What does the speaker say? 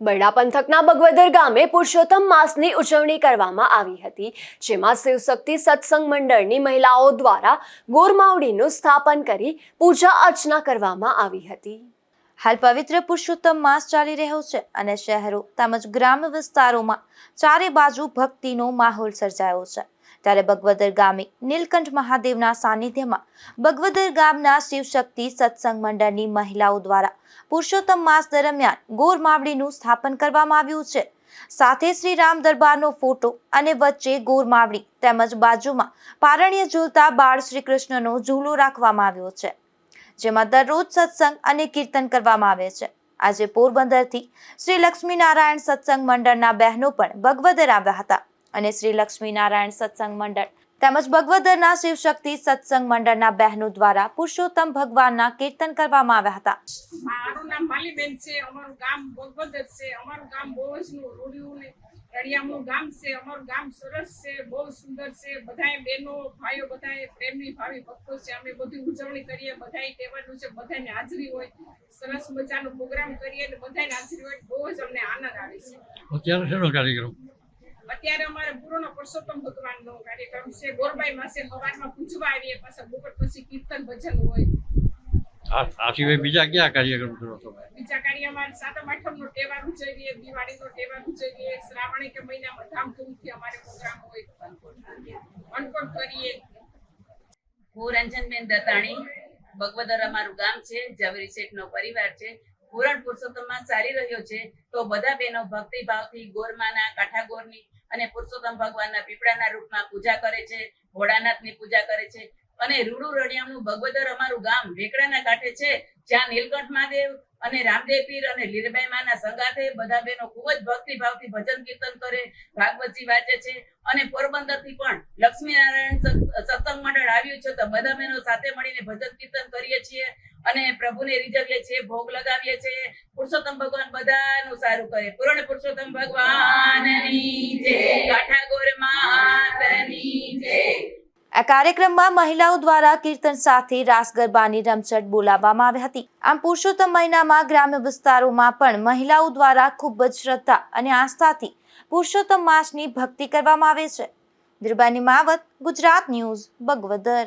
બરડા પંથકના બગવદર ગામે પુરુષોત્તમ માસની ઉજવણી કરવામાં આવી હતી, જેમાં શિવશક્તિ સત્સંગ મંડળની મહિલાઓ દ્વારા ગોરમાવડીનું સ્થાપન કરી પૂજા અર્ચના કરવામાં આવી હતી। હાલ પવિત્ર પુરુષોત્તમ માસ ચાલી રહ્યો છે અને શહેરો તેમજ ગ્રામ્ય વિસ્તારોમાં ચારે બાજુ ભક્તિનો માહોલ સર્જાયો છે। ત્યારે બગવદર ગામે નીલકંઠ મહાદેવના સાનિધ્યમાં બગવદર ગામના શિવશક્તિ સત્સંગ મંડળની મહિલાઓ દ્વારા પુરુષોત્તમ માસ દરમિયાન ગોરમાવડીનું સ્થાપન કરવામાં આવ્યું છે। સાથે શ્રી રામ દરબારનો ફોટો અને વચ્ચે ગોરમાવડી તેમજ બાજુમાં પારણ્ય ઝૂલતા બાળ શ્રી કૃષ્ણનો ઝૂલો રાખવામાં આવ્યો છે, જેમાં દરરોજ સત્સંગ અને કીર્તન કરવામાં આવે છે। આજે પોરબંદરથી શ્રી લક્ષ્મીનારાયણ સત્સંગ મંડળના બહેનો પણ બગવદર આવ્યા હતા અને શ્રી લક્ષ્મીનારાયણ સત્સંગ મંડળ તેમજ બગવદરના શિવશક્તિ સત્સંગ મંડળના બહેનો દ્વારા પુરુષોત્તમ ભગવાનના કીર્તન કરવામાં આવ્યા હતા। મારું નામ માલીબેન છે, અમારું ગામ બગવદર છે, અમારું ગામ બહુ જ રોડિયું ને રળિયામનું ગામ છે, અમારું ગામ સરસ છે, બહુ સુંદર છે। બધાય બહેનો ભાઈઓ બધાય પ્રેમની ભાવી ભક્તો છે, અમે બધી ઉજવણી કરીએ, બધાય તહેવારનું છે, બધાને હાજરી હોય, સરસ મજાનો પ્રોગ્રામ કરીએ અને બધાને હાજરી હોય, બહુ જ અમને આનંદ આવે છે। અત્યારે શેનો કાર્યક્રમ? અત્યારે અમારે પૂર્ણ પુરુષોત્તમ ભગવાનનો કાર્યક્રમ છે। ગોરબાઈ માસે સવારમાં પૂજવા આવીએ, પાછા બપોર પછી કીર્તન ભજન હોય। આ સિવાય બીજા ક્યાં કાર્યક્રમ કરો છો? બીજા કાર્યમાં સાતમ આઠમનો તહેવાર ઉજવીએ, દિવાળીનો તહેવાર ઉજવીએ, શ્રાવણી કે મહિનામાં ધામધૂમથી અમારે પ્રોગ્રામ હોય, અન્નકૂટ કરીએ। હું રંજનબેન દત્તાણી, બગવદર અમારું ગામ છે, ઝવેરી શેઠનો પરિવાર છે। પૂરણ પુરુષોત્તમ માસ ચાલી રહ્યો છે તો બધા બહેનો ભક્તિભાવથી ગોરમાના, કાઠાગોરની અને પુરુષોત્તમ ભગવાનના પીપળાના રૂપમાં પૂજા કરે છે, ભોળાનાથની પૂજા કરે છે। અને રૂડુ રણિયામનું બગવદર અમારું ગામ વેકડાના કાંઠે છે, જ્યાં નીલકંઠ મહાદેવ અને રામદેવ પીર અને લીલબાઈ માના સંગાથે બધા બહેનો ખૂબ જ ભક્તિભાવથી ભજન કીર્તન કરે, ભાગવતજી વાંચે છે। અને પોરબંદરથી પણ લક્ષ્મીનારાયણ સત્સંગ મંડળ આવ્યું છે તો બધા બહેનો સાથે મળીને ભજન કીર્તન કરીએ છીએ અને પ્રભુને રીઝવીએ છીએ, ભોગ લગાવીએ છીએ। પુરુષોત્તમ ભગવાન બધાનું સારું કરે। પૂર્ણ પુરુષોત્તમ ભગવાનની જય, કાઠાગોર માતની જય। આ કાર્યક્રમમાં મહિલાઓ દ્વારા કીર્તન સાથે રાસ ગરબાની રમઝટ બોલાવવામાં આવી હતી। આમ પુરુષોત્તમ મહિનામાં ગ્રામ્ય વિસ્તારોમાં પણ મહિલાઓ દ્વારા ખૂબ જ શ્રદ્ધા અને આસ્થાથી પુરુષોત્તમ માસની ભક્તિ કરવામાં આવે છે। દિરબાની માવત, ગુજરાત ન્યૂઝ, બગવદર।